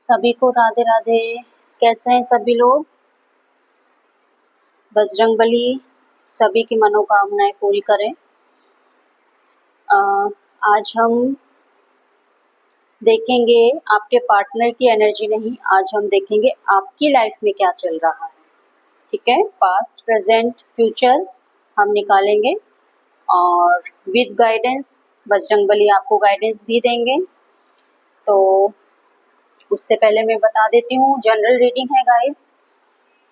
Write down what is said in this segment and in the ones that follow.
सभी को राधे राधे। कैसे हैं सभी लोग? बजरंगबली सभी की मनोकामनाएं पूरी करें। आज हम देखेंगे आपके पार्टनर की एनर्जी नहीं, आज हम देखेंगे आपकी लाइफ में क्या चल रहा है। ठीक है, पास्ट प्रेजेंट फ्यूचर हम निकालेंगे और विद गाइडेंस बजरंगबली आपको गाइडेंस भी देंगे। तो उससे पहले मैं बता देती हूँ, जनरल रीडिंग है गाइस,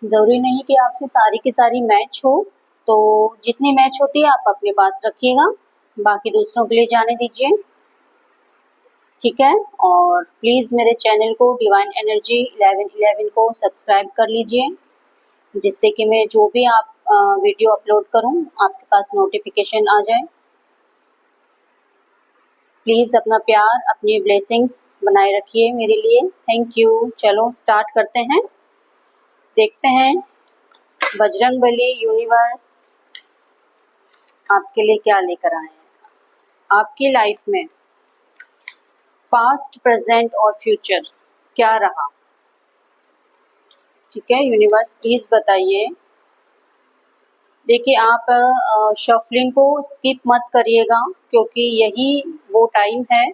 जरूरी नहीं कि आपसे सारी की सारी मैच हो, तो जितनी मैच होती है आप अपने पास रखिएगा, बाकी दूसरों के लिए जाने दीजिए। ठीक है, और प्लीज़ मेरे चैनल को डिवाइन एनर्जी 1111 को सब्सक्राइब कर लीजिए, जिससे कि मैं जो भी आप वीडियो अपलोड करूं आपके पास नोटिफिकेशन आ जाए। प्लीज़ अपना प्यार, अपनी ब्लेसिंग्स बनाए रखिए मेरे लिए। Thank you. चलो स्टार्ट करते हैं, देखते हैं बजरंगबली यूनिवर्स आपके लिए क्या लेकर आए हैं। आपकी लाइफ में पास्ट प्रेजेंट और फ्यूचर क्या रहा। ठीक है यूनिवर्स, प्लीज बताइए। देखिए आप शफलिंग को स्किप मत करिएगा, क्योंकि यही वो टाइम है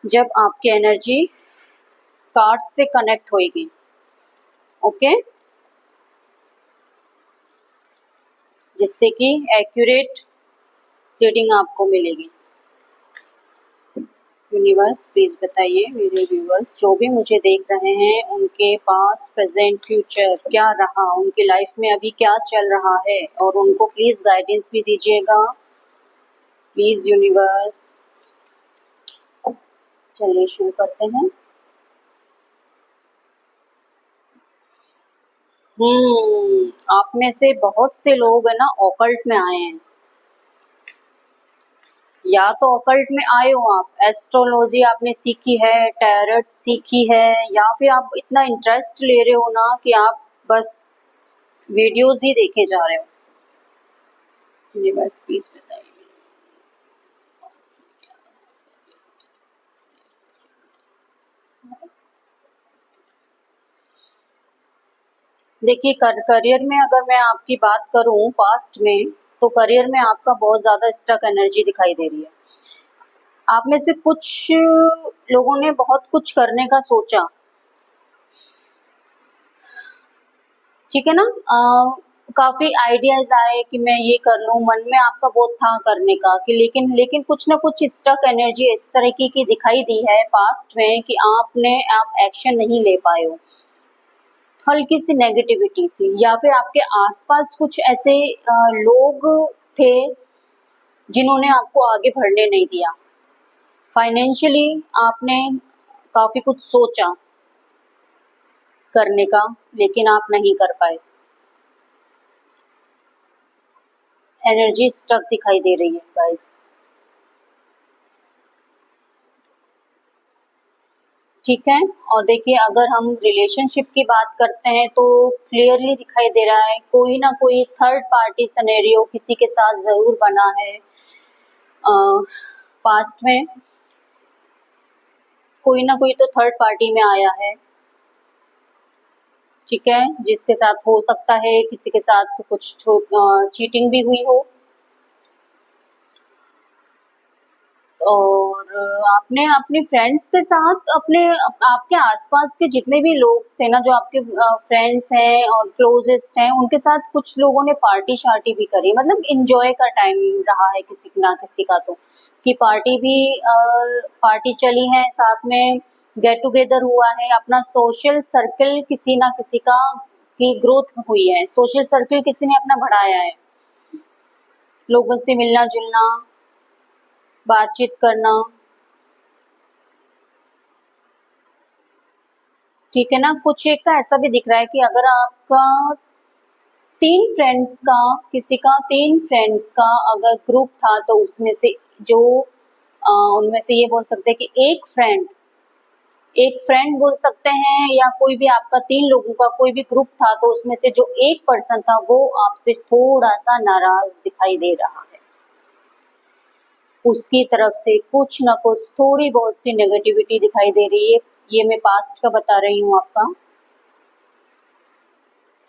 जब आपकी एनर्जी कार्ड से कनेक्ट होएगी। ओके, जिससे कि एक्यूरेट रीडिंग आपको मिलेगी। यूनिवर्स प्लीज बताइए मेरे व्यूअर्स जो भी मुझे देख रहे हैं, उनके पास प्रेजेंट फ्यूचर क्या रहा, उनकी लाइफ में अभी क्या चल रहा है, और उनको प्लीज गाइडेंस भी दीजिएगा प्लीज यूनिवर्स। चलिए शुरू करते हैं। आप में से बहुत से लोग है ना ऑकल्ट में आए हैं, या तो ऑकल्ट में आए हो आप, एस्ट्रोलॉजी आपने सीखी है, टैरट सीखी है, या फिर आप इतना इंटरेस्ट ले रहे हो ना कि आप बस वीडियोस ही देखे जा रहे हो। यूनिवर्स प्लीज बताइए। देखिए करियर में अगर मैं आपकी बात करूं पास्ट में, तो करियर में आपका बहुत ज़्यादा स्टक एनर्जी दिखाई दे रही है। आप में से कुछ लोगों ने बहुत कुछ करने का सोचा, ठीक है ना, काफ़ी आइडियाज आए कि मैं ये कर लूँ, मन में आपका बहुत था करने का कि लेकिन कुछ ना कुछ स्टक एनर्जी इस तरह की दिखाई दी है पास्ट में कि आप एक्शन नहीं ले पाए हो। हल्की सी नेगेटिविटी थी, या फिर आपके आसपास कुछ ऐसे लोग थे जिन्होंने आपको आगे बढ़ने नहीं दिया। फाइनेंशियली आपने काफ़ी कुछ सोचा करने का, लेकिन आप नहीं कर पाए। एनर्जी स्टक दिखाई दे रही है गाइस। ठीक है, और देखिए अगर हम रिलेशनशिप की बात करते हैं तो क्लियरली दिखाई दे रहा है कोई ना कोई थर्ड पार्टी सिनेरियो किसी के साथ जरूर बना है पास्ट में। कोई ना कोई तो थर्ड पार्टी में आया है, ठीक है, जिसके साथ हो सकता है किसी के साथ कुछ चीटिंग भी हुई हो, और आपने अपने फ्रेंड्स के साथ आपके आसपास के जितने भी लोग थे ना, जो आपके फ्रेंड्स हैं और क्लोजेस्ट हैं, उनके साथ कुछ लोगों ने पार्टी शार्टी भी करी, मतलब इंजॉय का टाइम रहा है किसी ना किसी का, तो कि पार्टी चली है, साथ में गेट टुगेदर हुआ है, अपना सोशल सर्कल किसी ना किसी का की ग्रोथ हुई है, सोशल सर्कल किसी ने अपना बढ़ाया है, लोगों से मिलना जुलना, बातचीत करना, ठीक है ना। कुछ एक का ऐसा भी दिख रहा है कि अगर आपका तीन फ्रेंड्स का अगर ग्रुप था, तो उसमें से जो उनमें से ये बोल सकते हैं कि एक फ्रेंड बोल सकते हैं, या कोई भी आपका 3 लोगों का कोई भी ग्रुप था, तो उसमें से जो एक पर्सन था वो आपसे थोड़ा सा नाराज दिखाई दे रहा है। उसकी तरफ से कुछ ना कुछ थोड़ी बहुत सी नेगेटिविटी दिखाई दे रही है ये मैं पास्ट का बता रही हूँ आपका।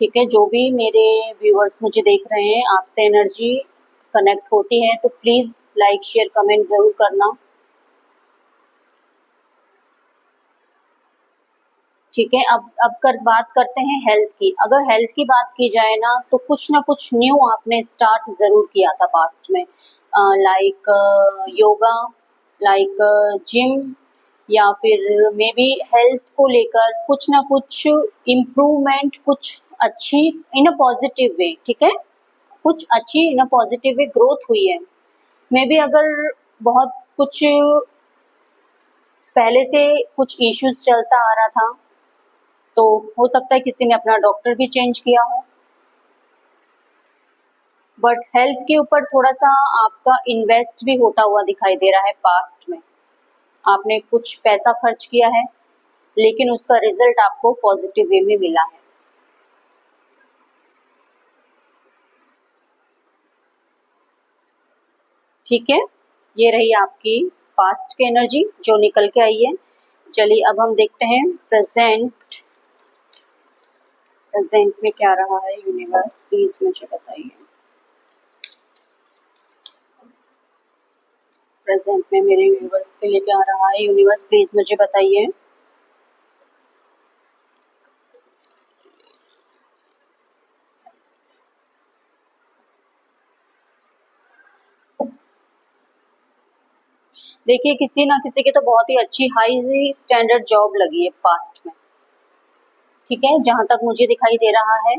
ठीक है, जो भी मेरे व्यूअर्स मुझे देख रहे हैं, आपसे एनर्जी कनेक्ट होती है तो प्लीज़ लाइक शेयर कमेंट ज़रूर करना। ठीक है, अब कर बात करते हैं हेल्थ की। अगर हेल्थ की बात की जाए ना, तो कुछ ना कुछ न्यू आपने स्टार्ट ज़रूर किया था पास्ट में, लाइक योगा, लाइक जिम, या फिर मे बी हेल्थ को लेकर कुछ ना कुछ इम्प्रूवमेंट, कुछ अच्छी इन अ पॉजिटिव वे। ठीक है, कुछ अच्छी इन अ पॉजिटिव वे ग्रोथ हुई है। मे बी अगर बहुत कुछ पहले से कुछ इश्यूज चलता आ रहा था, तो हो सकता है किसी ने अपना डॉक्टर भी चेंज किया हो, बट हेल्थ के ऊपर थोड़ा सा आपका इन्वेस्ट भी होता हुआ दिखाई दे रहा है पास्ट में। आपने कुछ पैसा खर्च किया है, लेकिन उसका रिजल्ट आपको पॉजिटिव वे में मिला है। ठीक है, ये रही आपकी पास्ट की एनर्जी जो निकल के आई है। चलिए अब हम देखते हैं प्रेजेंट। प्रेजेंट में क्या रहा है यूनिवर्स, प्लीज मुझे बताइए। प्रेजेंट में मेरे यूनिवर्स के लिए क्या रहा है, यूनिवर्स प्लीज मुझे बताइए। देखिए, किसी ना किसी की तो बहुत ही अच्छी हाई स्टैंडर्ड जॉब लगी है पास्ट में। ठीक है, जहां तक मुझे दिखाई दे रहा है,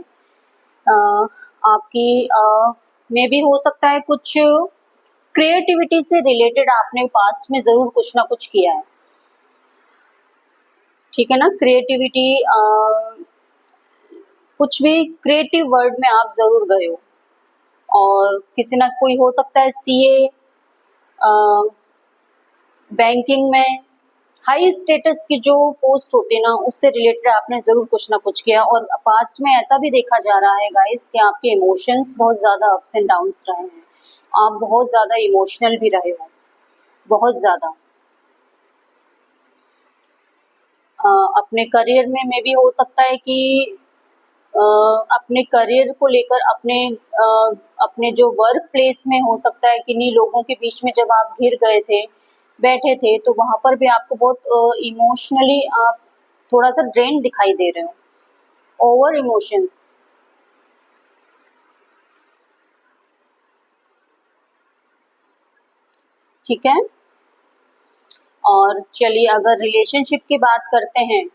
आपकी मे भी हो सकता है कुछ क्रिएटिविटी से रिलेटेड आपने पास्ट में जरूर कुछ ना कुछ किया है। ठीक है ना, क्रिएटिविटी, कुछ भी क्रिएटिव वर्ड में आप जरूर गए हो। और किसी ना कोई हो सकता है सीए, बैंकिंग में हाई स्टेटस की जो पोस्ट होती है ना, उससे रिलेटेड आपने जरूर कुछ ना कुछ किया। और पास्ट में ऐसा भी देखा जा रहा है गाइस कि आपके इमोशंस बहुत ज्यादा अप्स एंड डाउन्स रहे हैं। आप बहुत ज्यादा इमोशनल भी रहे हो, बहुत ज्यादा। अपने करियर में भी हो सकता है कि अ, अपने करियर को लेकर अपने जो वर्क प्लेस में हो सकता है किन्हीं लोगों के बीच में जब आप घिर गए थे, बैठे थे, तो वहां पर भी आपको बहुत इमोशनली आप थोड़ा सा ड्रेन दिखाई दे रहे हो, ओवर इमोशंस। ठीक है, और चलिए अगर रिलेशनशिप की बात करते हैं,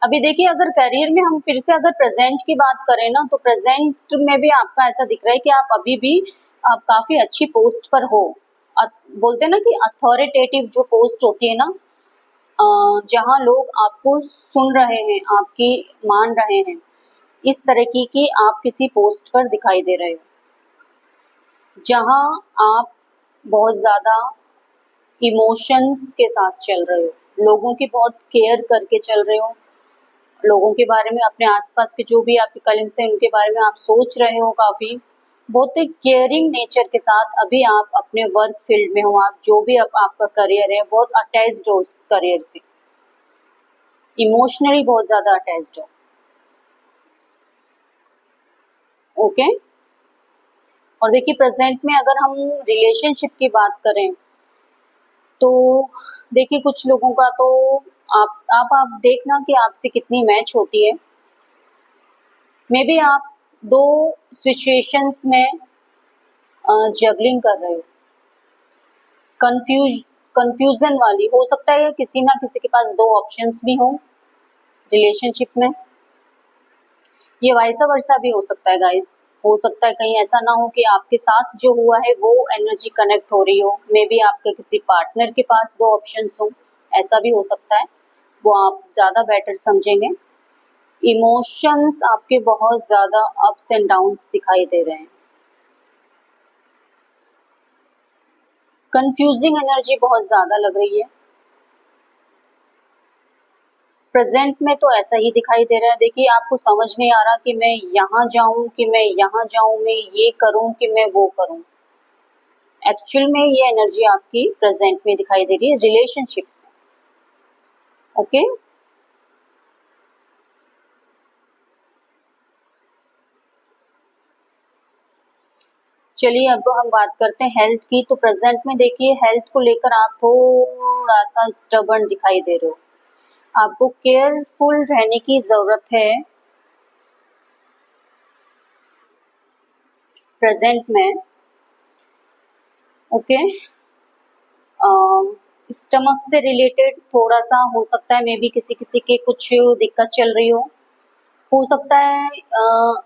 अभी देखिए अगर करियर में हम फिर से अगर प्रेजेंट की बात करें ना, तो प्रेजेंट में भी आपका ऐसा दिख रहा है कि आप अभी भी आप काफी अच्छी पोस्ट पर हो। बोलते हैं ना कि अथॉरिटेटिव जो पोस्ट होती है ना, जहाँ लोग आपको सुन रहे हैं, आपकी मान रहे हैं, इस तरह की आप किसी पोस्ट पर दिखाई दे रहे हो, जहाँ आप बहुत ज्यादा इमोशंस के साथ चल रहे हो, लोगों की बहुत केयर करके चल रहे हो, लोगों के बारे में, अपने आसपास के जो भी आपके कलीग्स हैं उनके बारे में आप सोच रहे हो काफी, बहुत ही केयरिंग नेचर के साथ अभी आप अपने वर्क फील्ड में हो। आप जो भी आपका करियर है, बहुत अटैच्ड हो उस करियर से, इमोशनली बहुत ज्यादा अटैच्ड हो। ओके, और देखिए प्रेजेंट में अगर हम रिलेशनशिप की बात करें, तो देखिए कुछ लोगों का तो आप देखना कि आपसे कितनी मैच होती है। मे बी आप दो सिचुएशंस में जगलिंग कर रहे हो, कंफ्यूज कंफ्यूजन वाली। हो सकता है किसी ना किसी के पास दो ऑप्शंस भी हों रिलेशनशिप में, ये वाइसा वर्सा भी हो सकता है गाइस। हो सकता है कहीं ऐसा ना हो कि आपके साथ जो हुआ है वो एनर्जी कनेक्ट हो रही हो, मे बी आपके किसी पार्टनर के पास दो ऑप्शंस हो, ऐसा भी हो सकता है, वो आप ज्यादा बेटर समझेंगे। इमोशंस आपके बहुत ज्यादा अप्स एंड डाउन्स दिखाई दे रहे हैं, कंफ्यूजिंग एनर्जी बहुत ज्यादा लग रही है। प्रेजेंट में तो ऐसा ही दिखाई दे रहा है। देखिए आपको समझ नहीं आ रहा कि मैं यहाँ जाऊं कि मैं यहाँ जाऊं, मैं ये करूं कि मैं वो करूं। एक्चुअल में ये एनर्जी आपकी प्रेजेंट में दिखाई दे रही है रिलेशनशिप में। ओके, चलिए अब हम बात करते हैं हेल्थ की। तो प्रेजेंट में देखिए हेल्थ को लेकर आप थोड़ा सा स्टबर्न दिखाई दे रहे हो, आपको केयरफुल रहने की जरूरत है प्रेजेंट में। ओके, स्टमक से रिलेटेड थोड़ा सा हो सकता है, मे बी किसी किसी के कुछ दिक्कत चल रही हो सकता है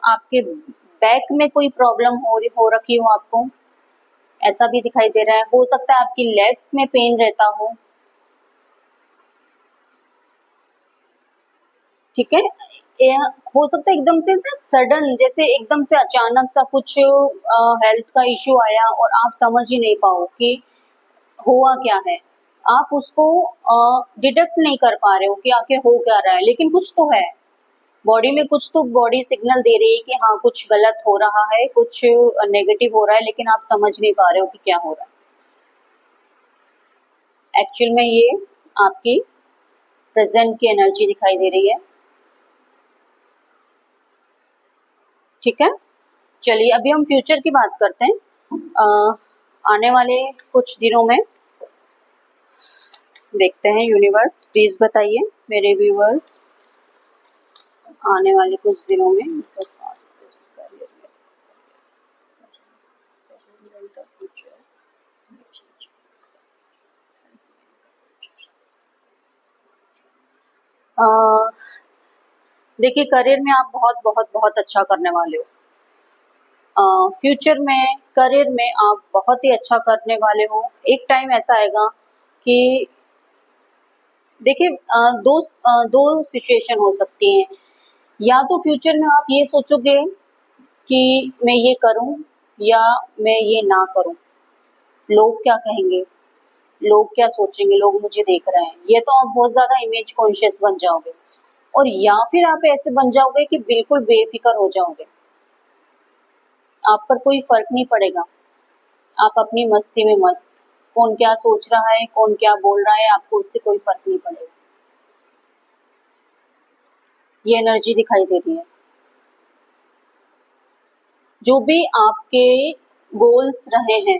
आपके बैक में कोई प्रॉब्लम हो रखी हो आपको, ऐसा भी दिखाई दे रहा है। हो सकता है आपकी लेग्स में पेन रहता हो, ठीक है। हो सकता है एकदम से ना सडन, जैसे एकदम से अचानक सा कुछ हेल्थ का इश्यू आया और आप समझ ही नहीं पाओ कि हुआ क्या है। आप उसको डिटेक्ट नहीं कर पा रहे हो कि आखिर हो क्या रहा है, लेकिन कुछ तो है बॉडी में, कुछ तो बॉडी सिग्नल दे रही है कि हाँ कुछ गलत हो रहा है, कुछ नेगेटिव हो रहा है, लेकिन आप समझ नहीं पा रहे हो कि क्या हो रहा है। एक्चुअल में ये आपकी प्रेजेंट की एनर्जी दिखाई दे रही है, ठीक है। चलिए अभी हम फ्यूचर की बात करते हैं। आने वाले कुछ दिनों में देखते हैं, यूनिवर्स प्लीज बताइए मेरे व्यूअर्स, आने वाले कुछ दिनों में देखिए करियर में आप बहुत बहुत बहुत अच्छा करने वाले हो। फ्यूचर में करियर में आप बहुत ही अच्छा करने वाले हो। एक टाइम ऐसा आएगा कि देखिए दो सिचुएशन हो सकती हैं। या तो फ्यूचर में आप ये सोचोगे कि मैं ये करूं या मैं ये ना करूं, लोग क्या कहेंगे, लोग क्या सोचेंगे, लोग मुझे देख रहे हैं, ये तो आप बहुत ज्यादा इमेज कॉन्शियस बन जाओगे। और या फिर आप ऐसे बन जाओगे कि बिल्कुल बेफिक्र हो जाओगे, आप पर कोई फर्क नहीं पड़ेगा, आप अपनी मस्ती में मस्त, कौन क्या सोच रहा है, कौन क्या बोल रहा है, आपको उससे कोई फर्क नहीं पड़ेगा। ये एनर्जी दिखाई दे रही है। जो भी आपके गोल्स रहे हैं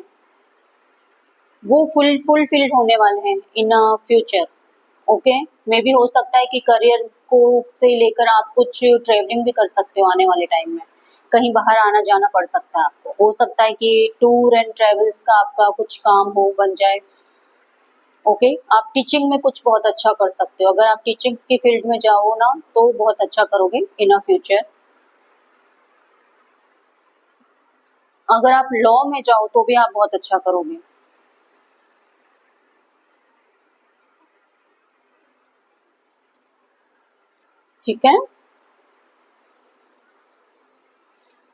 वो फुलफिल होने वाले हैं इन फ्यूचर। ओके, मे भी हो सकता है कि करियर को से लेकर आप कुछ ट्रेवलिंग भी कर सकते हो आने वाले टाइम में, कहीं बाहर आना जाना पड़ सकता है आपको। हो सकता है कि टूर एंड ट्रेवल्स का आपका कुछ काम हो बन जाए। ओके, आप टीचिंग में कुछ बहुत अच्छा कर सकते हो, अगर आप टीचिंग की फील्ड में जाओ ना तो बहुत अच्छा करोगे इन अ फ्यूचर। अगर आप लॉ में जाओ तो भी आप बहुत अच्छा करोगे। ठीक है,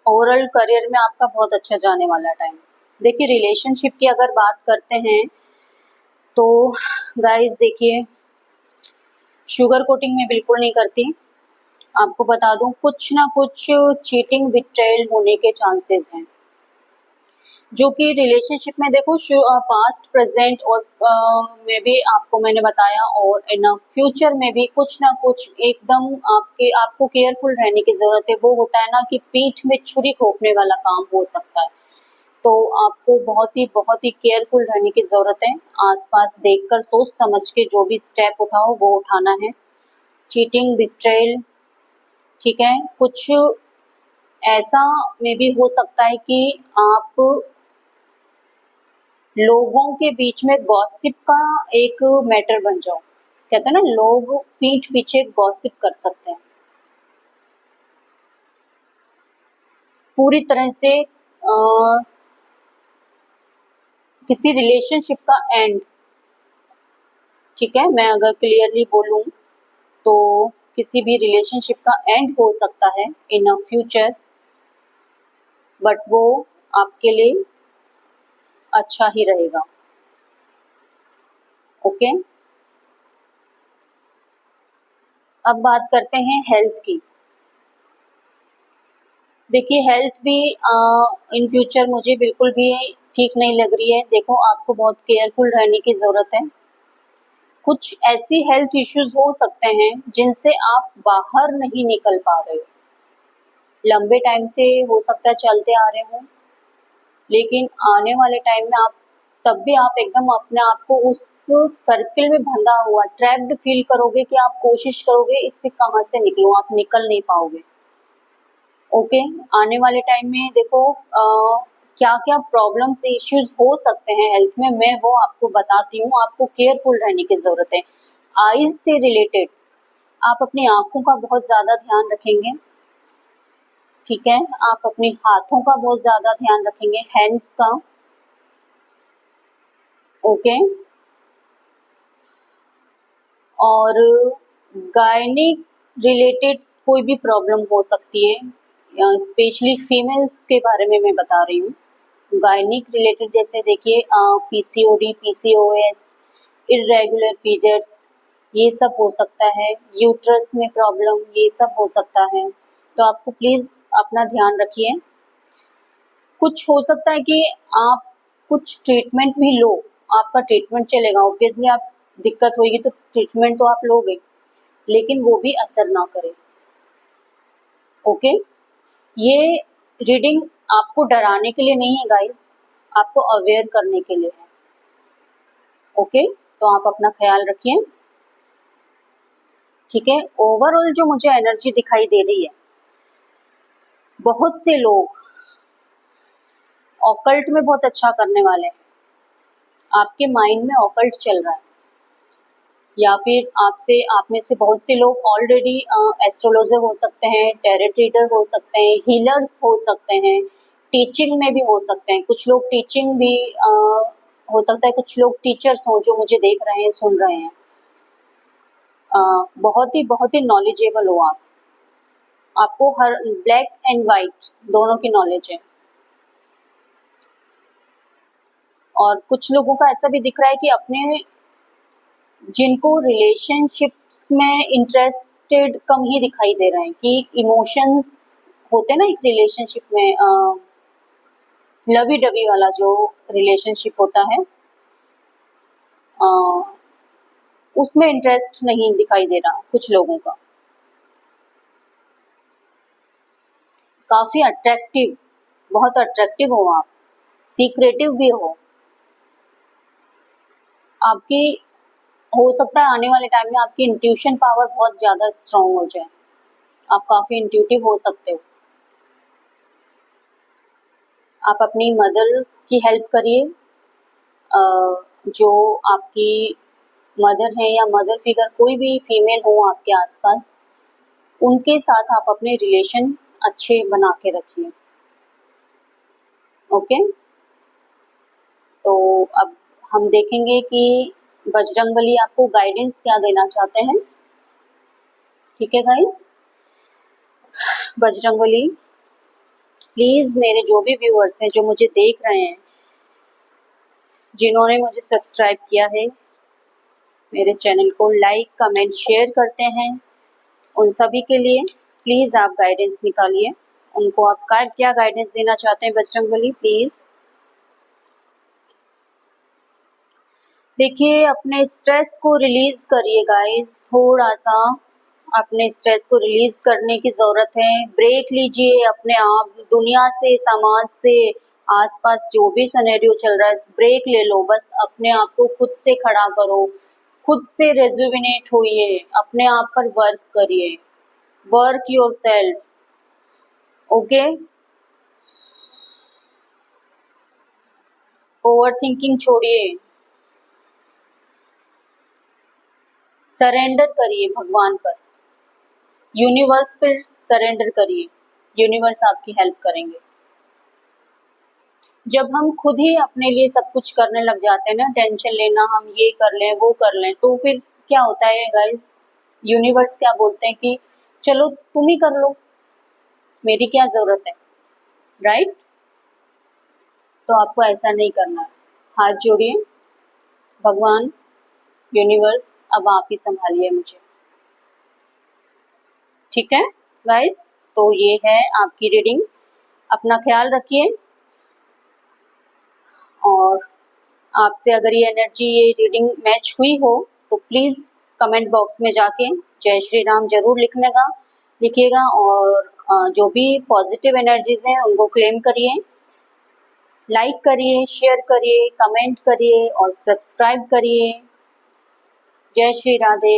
ओवरऑल करियर में आपका बहुत अच्छा जाने वाला टाइम। देखिए रिलेशनशिप की अगर बात करते हैं तो गाइस देखिए, शुगर कोटिंग में बिल्कुल नहीं करती। आपको बता दूं कुछ ना कुछ चीटिंग बिट्रेयल होने के चांसेस हैं, जो कि रिलेशनशिप में देखो पास्ट प्रेजेंट और में भी आपको मैंने बताया, और इन फ्यूचर में भी कुछ ना कुछ एकदम आपको केयरफुल रहने की जरूरत है। वो होता है ना कि पीठ में छुरी घोंपने वाला काम हो सकता है, तो आपको बहुत ही केयरफुल रहने की जरूरत है। आसपास देखकर सोच समझ के जो भी स्टेप उठाओ वो उठाना है। चीटिंग बिट्रेयल, ठीक है, कुछ ऐसा में भी हो सकता है कि आप लोगों के बीच में गॉसिप का एक मैटर बन जाओ। कहते हैं ना लोग पीठ पीछे गॉसिप कर सकते हैं, पूरी तरह से किसी रिलेशनशिप का एंड, ठीक है, मैं अगर क्लियरली बोलूं तो किसी भी रिलेशनशिप का एंड हो सकता है इन अ फ्यूचर, बट वो आपके लिए अच्छा ही रहेगा। ओके, अब बात करते हैं हेल्थ की। देखिए हेल्थ भी इन फ्यूचर मुझे बिल्कुल भी ठीक नहीं लग रही है। देखो आपको बहुत केयरफुल रहने की ज़रूरत है। कुछ ऐसी हेल्थ इश्यूज हो सकते हैं जिनसे आप बाहर नहीं निकल पा रहे हो। लंबे टाइम से हो सकता है चलते आ रहे हो, लेकिन आने वाले टाइम में आप तब भी आप एकदम अपने आप को उस सर्किल में बंधा हुआ ट्रैप्ड फील करोगे कि आप कोशिश करोगे इससे कहाँ से निकलो, आप निकल नहीं पाओगे। ओके, आने वाले टाइम में देखो क्या क्या प्रॉब्लम्स इश्यूज हो सकते हैं हेल्थ में, मैं वो आपको बताती हूँ। आपको केयरफुल रहने की ज़रूरत है। आईज से रिलेटेड आप अपनी आँखों का बहुत ज़्यादा ध्यान रखेंगे, ठीक है? आप अपने हाथों का बहुत ज़्यादा ध्यान रखेंगे, हैंड्स का, ओके? और गायनिक रिलेटेड कोई भी प्रॉब्लम हो सकती है, स्पेशली फीमेल्स के बारे में मैं बता रही हूँ। गायनिक रिलेटेड जैसे देखिए पीसीओडी, पीसीओएस, इर्रेगुलर पीरियड्स, ये सब हो सकता है। यूट्रस में प्रॉब्लम, ये सब हो सकता है। तो आपको प्लीज़ अपना ध्यान रखिए। कुछ हो सकता है कि आप कुछ ट्रीटमेंट भी लो, आपका ट्रीटमेंट चलेगा। ऑब्वियसली आप दिक्कत होगी तो ट्रीटमेंट तो आप लोगे, लेकिन वो भी असर ना करे, ओके? ये रीडिंग आपको डराने के लिए नहीं है गाइस, आपको अवेयर करने के लिए है, ओके? तो आप अपना ख्याल रखिए, ठीक है? ओवरऑल जो मुझे एनर्जी दिखाई दे रही है, बहुत से लोग ऑकल्ट में बहुत अच्छा करने वाले हैं। आपके माइंड में ऑकल्ट चल रहा है, या फिर आप में से बहुत से लोग ऑलरेडी एस्ट्रोलॉजर हो सकते हैं, टैरोट रीडर हो सकते हैं, हीलर्स हो सकते हैं, टीचिंग में भी हो सकते हैं। कुछ लोग टीचिंग भी हो सकता है, कुछ लोग टीचर्स हों जो मुझे देख रहे हैं, सुन रहे हैं। बहुत ही नॉलेजेबल हो आप। आपको हर ब्लैक एंड वाइट दोनों की नॉलेज है। और कुछ लोगों का ऐसा भी दिख रहा है कि अपने जिनको रिलेशनशिप्स में इंटरेस्टेड कम ही दिखाई दे रहे हैं, कि इमोशंस होते हैं ना एक रिलेशनशिप में, लवी डबी वाला जो रिलेशनशिप होता है, अ, उसमें इंटरेस्ट नहीं दिखाई दे रहा कुछ लोगों का। काफी अट्रैक्टिव, बहुत अट्रैक्टिव हो आप, सीक्रेटिव भी हो। आपकी हो सकता है आने वाले टाइम में आपकी इंट्यूशन पावर बहुत ज्यादा स्ट्रांग हो जाए, आप काफी इंट्यूटिव हो सकते हो। आप अपनी मदर की हेल्प करिए, जो आपकी मदर है या मदर फिगर कोई भी फीमेल हो आपके आसपास, उनके साथ आप अपने रिलेशन अच्छे बना के रखिए, ओके? तो अब हम देखेंगे कि बजरंगबली आपको गाइडेंस क्या देना चाहते हैं, ठीक है गाइस? बजरंगबली प्लीज मेरे जो भी व्यूअर्स हैं जो मुझे देख रहे हैं, जिन्होंने मुझे सब्सक्राइब किया है, मेरे चैनल को लाइक कमेंट शेयर करते हैं, उन सभी के लिए प्लीज़ आप गाइडेंस निकालिए। उनको आप क्या गाइडेंस देना चाहते हैं बजरंगबली, प्लीज़? देखिए अपने स्ट्रेस को रिलीज़ करिए गाइस, थोड़ा-सा अपने स्ट्रेस को रिलीज़ करने की ज़रूरत है। ब्रेक लीजिए अपने आप, दुनिया से, समाज से, आस-पास जो भी सिनेरियो चल रहा है, ब्रेक ले लो। बस अपने आप को खुद से खड़ा करो, खुद से रेजुविनेट होइए, अपने आप पर वर्क करिए, वर्क योरसेल्फ, ओके? ओवरथिंकिंग छोड़िए, सरेंडर करिए भगवान पर, यूनिवर्स पर सरेंडर करिए, यूनिवर्स आपकी हेल्प करेंगे। जब हम खुद ही अपने लिए सब कुछ करने लग जाते हैं ना, टेंशन लेना, हम ये कर लें, वो कर लें, तो फिर क्या होता है गाइस, यूनिवर्स क्या बोलते हैं कि चलो तुम ही कर लो, मेरी क्या ज़रूरत है, राइट? तो आपको ऐसा नहीं करना है। हाथ जोड़िए, भगवान, यूनिवर्स अब आप ही संभालिए मुझे। ठीक है गाइस, तो ये है आपकी रीडिंग। अपना ख्याल रखिए, और आपसे अगर ये एनर्जी, ये रीडिंग मैच हुई हो तो प्लीज़ कमेंट बॉक्स में जाके जय श्री राम जरूर लिखिएगा, और जो भी पॉजिटिव एनर्जीज हैं उनको क्लेम करिए, लाइक करिए, शेयर करिए, कमेंट करिए और सब्सक्राइब करिए। जय श्री राधे।